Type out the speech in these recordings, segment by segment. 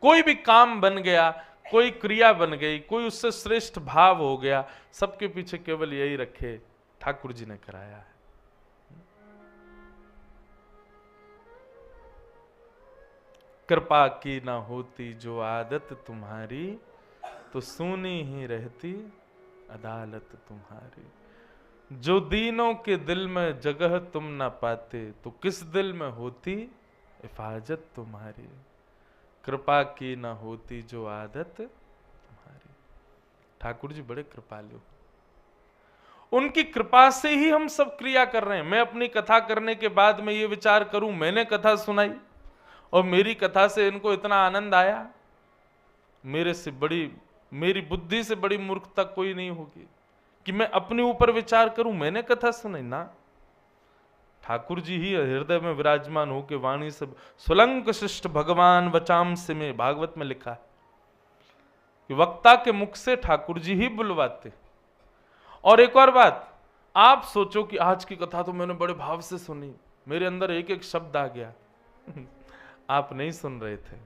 कोई भी काम बन गया, कोई क्रिया बन गई, कोई उससे श्रेष्ठ भाव हो गया, सबके पीछे केवल यही रखे, ठाकुर जी ने कराया है। कृपा की ना होती जो आदत तुम्हारी, तो सूनी ही रहती अदालत तुम्हारी। जो दीनों के दिल में जगह तुम ना पाते, तो किस दिल में होती हिफाजत तुम्हारी। कृपा की ना होती जो आदत तुम्हारी। ठाकुर जी बड़े कृपालु, उनकी कृपा से ही हम सब क्रिया कर रहे हैं। मैं अपनी कथा करने के बाद में ये विचार करूं, मैंने कथा सुनाई और मेरी कथा से इनको इतना आनंद आया, मेरे से बड़ी, मेरी बुद्धि से बड़ी मूर्खता कोई नहीं होगी कि मैं अपने ऊपर विचार करूं, मैंने कथा सुनाई ना। ठाकुर जी ही हृदय में विराजमान होकर वाणी से, सुलंक शिष्ट भगवान वचाम से में, भागवत में लिखा है कि वक्ता के मुख से ठाकुर जी ही बुलवाते। और एक और बात, आप सोचो कि आज की कथा तो मैंने बड़े भाव से सुनी, मेरे अंदर एक एक शब्द आ गया आप नहीं सुन रहे थे,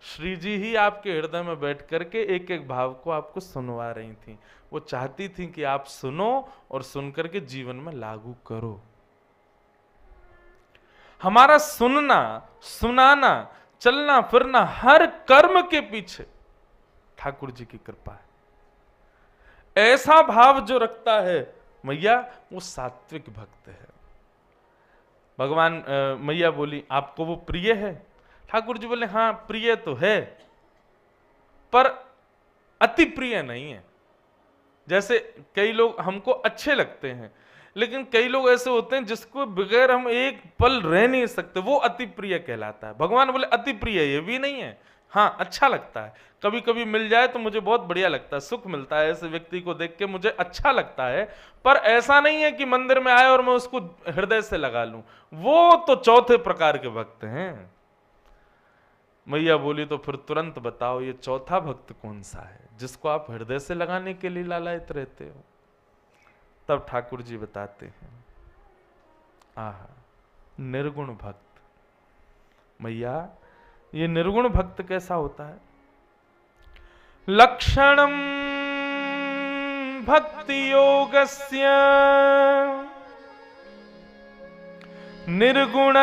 श्री जी ही आपके हृदय में बैठ करके एक एक भाव को आपको सुनवा रही थी। वो चाहती थी कि आप सुनो और सुन करके जीवन में लागू करो। हमारा सुनना, सुनाना, चलना फिरना, हर कर्म के पीछे ठाकुर जी की कृपा है। ऐसा भाव जो रखता है मैया, वो सात्विक भक्त है। भगवान मैया बोली आपको वो प्रिय है? ठाकुर जी बोले हाँ प्रिय तो है, पर अति प्रिय नहीं है। जैसे कई लोग हमको अच्छे लगते हैं, लेकिन कई लोग ऐसे होते हैं जिसको बगैर हम एक पल रह नहीं सकते, वो अति प्रिय कहलाता है। भगवान बोले अति प्रिय ये भी नहीं है, हाँ अच्छा लगता है, कभी कभी मिल जाए तो मुझे बहुत बढ़िया लगता है, सुख मिलता है ऐसे व्यक्ति को देख के, मुझे अच्छा लगता है, पर ऐसा नहीं है कि मंदिर में आए और मैं उसको हृदय से लगा लूं। वो तो चौथे प्रकार के भक्त हैं। मैया बोली तो फिर तुरंत बताओ ये चौथा भक्त कौन सा है जिसको आप हृदय से लगाने के लिए लालायित रहते हो? तब ठाकुर जी बताते हैं, आहा निर्गुण भक्त। मैया ये निर्गुण भक्त कैसा होता है? लक्षणम भक्ति योगस्य निर्गुण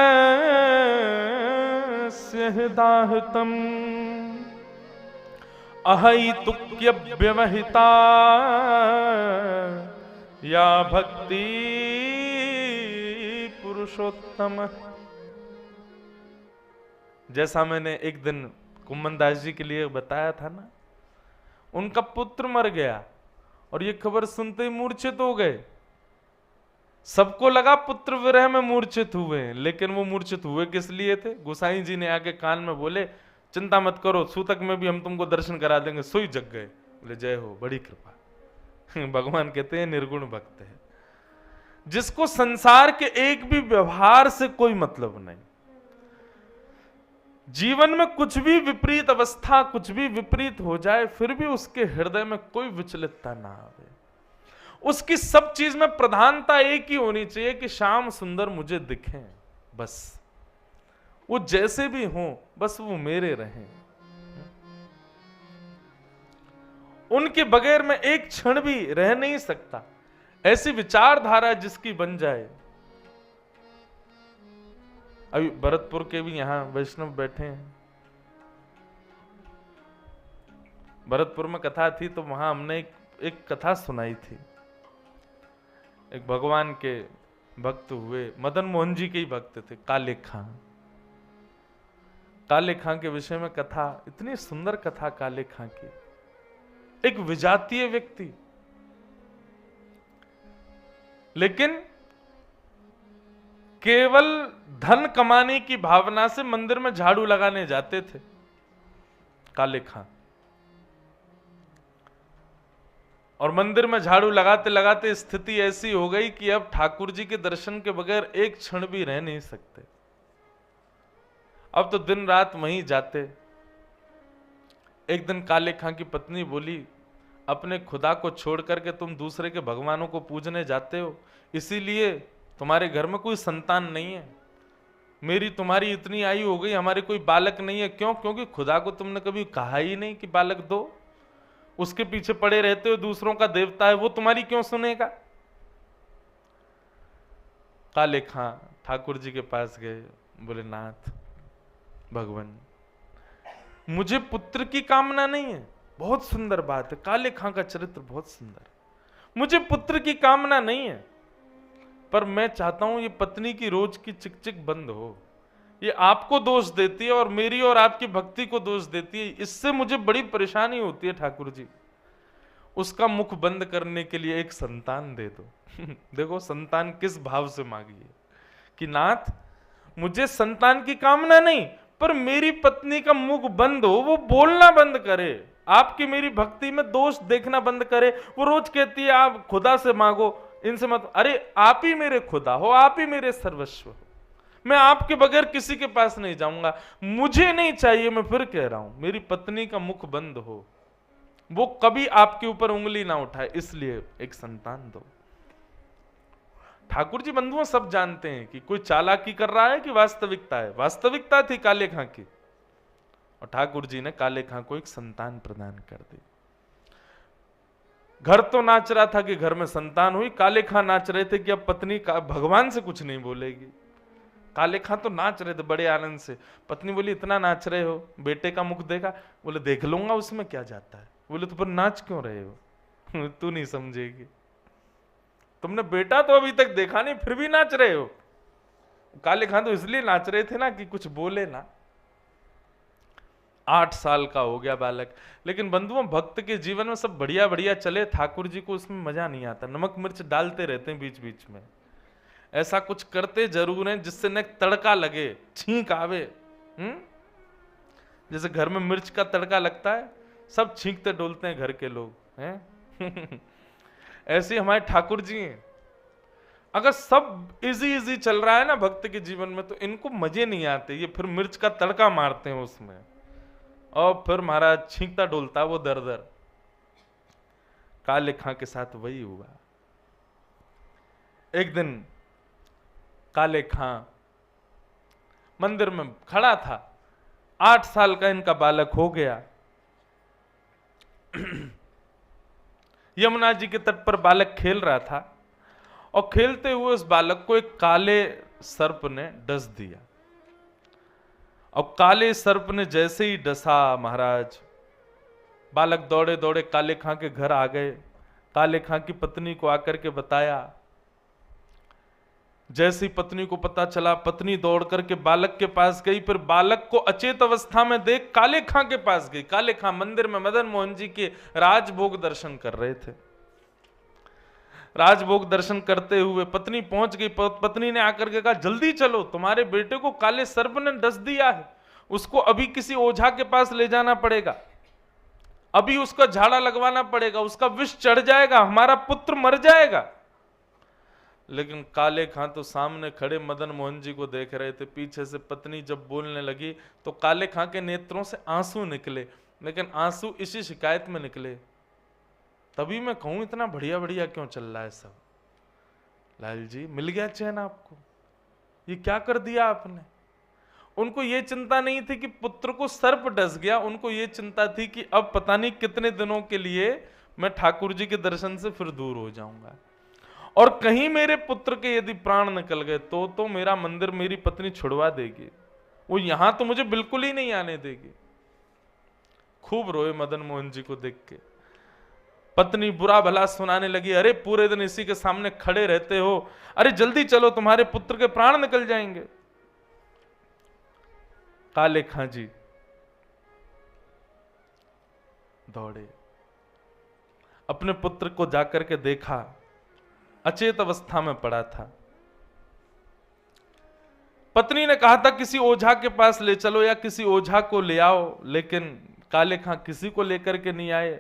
हृदाहतम अहैतुक्य व्यवहिता या भक्ति पुरुषोत्तम। जैसा मैंने एक दिन कुम्मन दास जी के लिए बताया था ना, उनका पुत्र मर गया और ये खबर सुनते ही मूर्छित हो गए। सबको लगा पुत्र विरह में मूर्छित हुए, लेकिन वो मूर्छित हुए किस लिए थे? गोसाई जी ने आके कान में बोले चिंता मत करो, सूतक में भी हम तुमको दर्शन करा देंगे। सोई जग गए। बोले जय हो, बड़ी कृपा। भगवान कहते हैं निर्गुण भक्त है, जिसको संसार के एक भी व्यवहार से कोई मतलब नहीं, जीवन में कुछ भी विपरीत अवस्था, कुछ भी विपरीत हो जाए, फिर भी उसके हृदय में कोई विचलितता ना आवे। उसकी सब चीज में प्रधानता एक ही होनी चाहिए कि श्याम सुंदर मुझे दिखें, बस वो जैसे भी हों, बस वो मेरे रहें। उनके बगैर मैं एक क्षण भी रह नहीं सकता। ऐसी विचारधारा जिसकी बन जाए। अभी भरतपुर के भी यहां वैष्णव बैठे हैं, भरतपुर में कथा थी तो वहां हमने एक कथा सुनाई थी। एक भगवान के भक्त हुए, मदन मोहन जी के ही भक्त थे, काले खां। काले खां के विषय में कथा, इतनी सुंदर कथा काले खां की। एक विजातीय व्यक्ति, लेकिन केवल धन कमाने की भावना से मंदिर में झाड़ू लगाने जाते थे काले खां। और मंदिर में झाड़ू लगाते लगाते स्थिति ऐसी हो गई कि अब ठाकुर जी के दर्शन के बगैर एक क्षण भी रह नहीं सकते। अब तो दिन रात वहीं जाते। एक दिन काले खां की पत्नी बोली, अपने खुदा को छोड़ करके तुम दूसरे के भगवानों को पूजने जाते हो, इसीलिए तुम्हारे घर में कोई संतान नहीं है। मेरी तुम्हारी इतनी आयु हो गई, हमारे कोई बालक नहीं है। क्यों? क्योंकि खुदा को तुमने कभी कहा ही नहीं कि बालक दो। उसके पीछे पड़े रहते हो, दूसरों का देवता है, वो तुम्हारी क्यों सुनेगा? काले खां ठाकुर जी के पास गए, बोले नाथ भगवान, मुझे पुत्र की कामना नहीं है। बहुत सुंदर बात है, काले खां का चरित्र बहुत सुंदर। मुझे पुत्र की कामना नहीं है, पर मैं चाहता हूं ये पत्नी की रोज की चिकचिक बंद हो। ये आपको दोष देती है और मेरी और आपकी भक्ति को दोष देती है, इससे मुझे बड़ी परेशानी होती है ठाकुर जी। उसका मुख बंद करने के लिए एक संतान दे दो। देखो संतान किस भाव से मांगी है कि नाथ मुझे संतान की कामना नहीं, पर मेरी पत्नी का मुख बंद हो, वो बोलना बंद करे, आपकी मेरी भक्ति में दोष देखना बंद करे। वो रोज कहती है आप खुदा से मांगो, इनसे मत। अरे आप ही मेरे खुदा हो, आप ही मेरे सर्वस्व हो, मैं आपके बगैर किसी के पास नहीं जाऊंगा। मुझे नहीं चाहिए, मैं फिर कह रहा हूं, मेरी पत्नी का मुख बंद हो, वो कभी आपके ऊपर उंगली ना उठाए, इसलिए एक संतान दो। ठाकुर जी बंधुओं सब जानते हैं कि कोई चालाकी कर रहा है कि वास्तविकता है। वास्तविकता थी काले खां की, और ठाकुर जी ने काले खां को एक संतान प्रदान कर दी। घर तो नाच रहा था कि घर में संतान हुई, काले खां नाच रहे थे कि अब पत्नी का भगवान से कुछ नहीं बोलेगी। काले खां तो नाच रहे थे बड़े आनंद से। पत्नी बोली इतना नाच रहे हो, बेटे का मुख देखा? बोले देख लूंगा, उसमें क्या जाता है। बोले तो पर नाच क्यों रहे हो? तू नहीं समझेगी, तुमने बेटा तो अभी तक देखा नहीं, फिर भी नाच रहे हो। काले खां तो इसलिए नाच रहे थे ना कि कुछ बोले ना। 8 साल का हो गया बालक, लेकिन बंधुओं भक्त के जीवन में सब बढ़िया बढ़िया चले, ठाकुर जी को उसमें मजा नहीं आता। नमक मिर्च डालते रहते हैं बीच बीच में, ऐसा कुछ करते जरूर हैं जिससे न तड़का लगे, छींक आवे। जैसे घर में मिर्च का तड़का लगता है, सब छींकते डोलते हैं घर के लोग हैं। ऐसे हमारे ठाकुर जी हैं। अगर सब इजी इजी चल रहा है ना भक्त के जीवन में, तो इनको मजे नहीं आते, ये फिर मिर्च का तड़का मारते हैं उसमें, और फिर महाराज छींकता डोलता वो दर दर। काले खां के साथ वही हुआ। एक दिन काले खां मंदिर में खड़ा था, 8 साल का इनका बालक हो गया। यमुना जी के तट पर बालक खेल रहा था, और खेलते हुए उस बालक को एक काले सर्प ने डस दिया। और काले सर्प ने जैसे ही डसा महाराज, बालक दौड़े दौड़े काले खां के घर आ गए। काले खां की पत्नी को आकर के बताया। जैसी पत्नी को पता चला, पत्नी दौड़ करके बालक के पास गई, फिर बालक को अचेत अवस्था में देख काले खां के पास गई। काले खां मंदिर में मदन मोहन जी के राजभोग दर्शन कर रहे थे। राजभोग दर्शन करते हुए पत्नी पहुंच गई। पत्नी ने आकर के कहा जल्दी चलो, तुम्हारे बेटे को काले सर्प ने डस दिया है, उसको अभी किसी ओझा के पास ले जाना पड़ेगा, अभी उसका झाड़ा लगवाना पड़ेगा, उसका विष चढ़ जाएगा, हमारा पुत्र मर जाएगा। लेकिन काले खां तो सामने खड़े मदन मोहन जी को देख रहे थे। पीछे से पत्नी जब बोलने लगी तो काले खां के नेत्रों से आंसू निकले, लेकिन आंसू इसी शिकायत में निकले, तभी मैं कहूं इतना बढ़िया बढ़िया क्यों चल रहा है सब। लाल जी मिल गया चैन आपको, ये क्या कर दिया आपने। उनको ये चिंता नहीं थी कि पुत्र को सर्प डस गया, उनको ये चिंता थी कि अब पता नहीं कितने दिनों के लिए मैं ठाकुर जी के दर्शन से फिर दूर हो जाऊंगा, और कहीं मेरे पुत्र के यदि प्राण निकल गए तो मेरा मंदिर मेरी पत्नी छुड़वा देगी, वो यहां तो मुझे बिल्कुल ही नहीं आने देगी। खूब रोए मदन मोहन जी को देख के। पत्नी बुरा भला सुनाने लगी, अरे पूरे दिन इसी के सामने खड़े रहते हो, अरे जल्दी चलो तुम्हारे पुत्र के प्राण निकल जाएंगे। काले खां जी दौड़े, अपने पुत्र को जाकर के देखा, अचेत अवस्था में पड़ा था। पत्नी ने कहा था किसी ओझा के पास ले चलो या किसी ओझा को ले आओ, लेकिन काले खां किसी को लेकर के नहीं आए।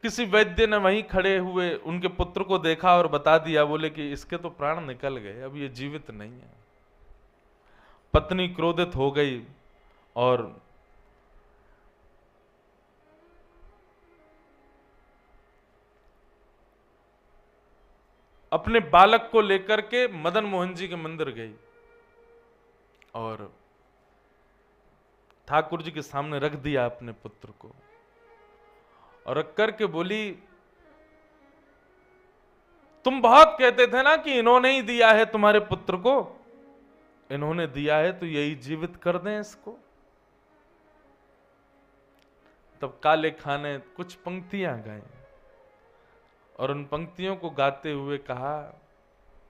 किसी वैद्य ने वहीं खड़े हुए उनके पुत्र को देखा और बता दिया, बोले कि इसके तो प्राण निकल गए, अब ये जीवित नहीं है। पत्नी क्रोधित हो गई और अपने बालक को लेकर के मदन मोहन जी के मंदिर गई। और ठाकुर जी के सामने रख दिया अपने पुत्र को, और रख करके बोली, तुम बहुत कहते थे ना कि इन्होंने ही दिया है तुम्हारे पुत्र को, इन्होंने दिया है तो यही जीवित कर दें इसको। तब काले खां ने कुछ पंक्तियां गाई और उन पंक्तियों को गाते हुए कहा,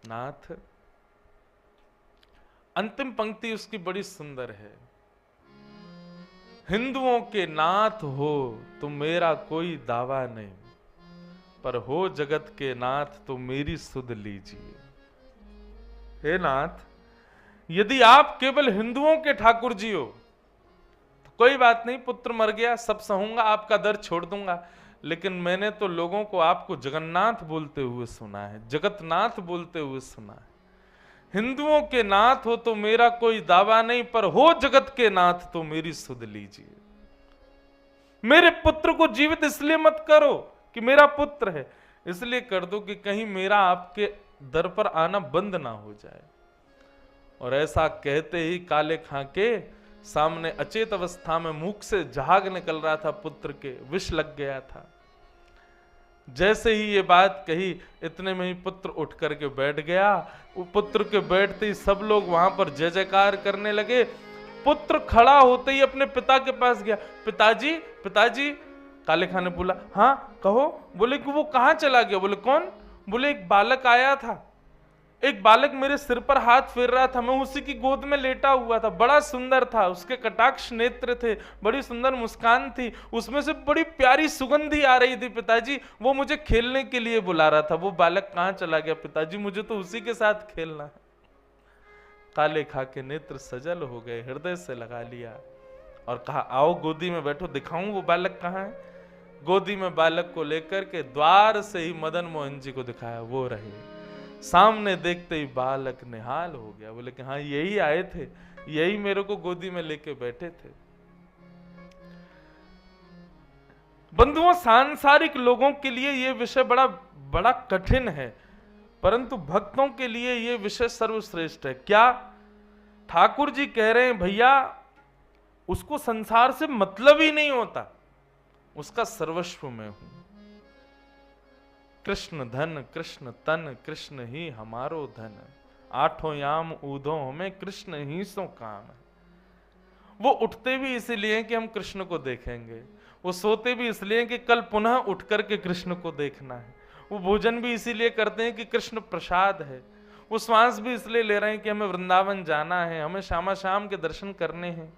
नाथ, अंतिम पंक्ति उसकी बड़ी सुंदर है, हिंदुओं के नाथ हो तो मेरा कोई दावा नहीं, पर हो जगत के नाथ तो मेरी सुध लीजिए। हे नाथ, यदि आप केवल हिंदुओं के ठाकुर जी हो तो कोई बात नहीं, पुत्र मर गया, सब सहूंगा, आपका दर छोड़ दूंगा, लेकिन मैंने तो लोगों को आपको जगन्नाथ बोलते हुए सुना है, जगतनाथ बोलते हुए सुना है। हिंदुओं के नाथ हो तो मेरा कोई दावा नहीं, पर हो जगत के नाथ तो मेरी सुध लीजिए। मेरे पुत्र को जीवित इसलिए मत करो कि मेरा पुत्र है, इसलिए कर दो कि कहीं मेरा आपके दर पर आना बंद ना हो जाए। और ऐसा कहते ही काले खां के सामने अचेत अवस्था में मुख से झाग निकल रहा था, पुत्र के विष लग गया था। जैसे ही ये बात कही, इतने में ही पुत्र उठ करके बैठ गया। पुत्र के बैठते ही सब लोग वहां पर जय जयकार करने लगे। पुत्र खड़ा होते ही अपने पिता के पास गया, पिताजी पिताजी। काले खां ने बोला, हाँ कहो। बोले कि वो कहाँ चला गया? बोले कौन? बोले एक बालक आया था, एक बालक मेरे सिर पर हाथ फेर रहा था, मैं उसी की गोद में लेटा हुआ था, बड़ा सुंदर था, उसके कटाक्ष नेत्र थे, बड़ी सुंदर मुस्कान थी, उसमें से बड़ी प्यारी सुगंधी आ रही थी पिताजी, वो मुझे खेलने के लिए बुला रहा था। वो बालक कहाँ चला गया पिताजी? मुझे तो उसी के साथ खेलना है। काले खां के नेत्र सजल हो गए, हृदय से लगा लिया और कहा, आओ गोदी में बैठो, दिखाऊं वो बालक कहाँ है। गोदी में बालक को लेकर के द्वार से ही मदन मोहन जी को दिखाया, वो रहे। सामने देखते ही बालक निहाल हो गया। बोले कि हाँ यही आए थे, यही मेरे को गोदी में लेके बैठे थे। बंधुओं, सांसारिक लोगों के लिए यह विषय बड़ा बड़ा कठिन है, परंतु भक्तों के लिए यह विषय सर्वश्रेष्ठ है। क्या ठाकुर जी कह रहे हैं, भैया उसको संसार से मतलब ही नहीं होता, उसका सर्वस्व मैं हूं। कृष्ण धन कृष्ण तन, कृष्ण ही हमारो धन, आठों याम ऊधों में कृष्ण ही सो काम है। वो उठते भी इसीलिए कि हम कृष्ण को देखेंगे, वो सोते भी इसलिए कि कल पुनः उठ करके कृष्ण को देखना है, वो भोजन भी इसीलिए करते हैं कि कृष्ण प्रसाद है, वो श्वास भी इसलिए ले रहे हैं कि हमें वृंदावन जाना है, हमें श्यामा श्याम के दर्शन करने हैं।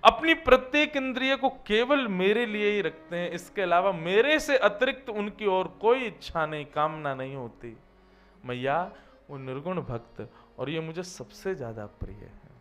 अपनी प्रत्येक इंद्रिय को केवल मेरे लिए ही रखते हैं, इसके अलावा मेरे से अतिरिक्त उनकी और कोई इच्छा नहीं, कामना नहीं होती। मैया वो निर्गुण भक्त, और ये मुझे सबसे ज्यादा प्रिय है।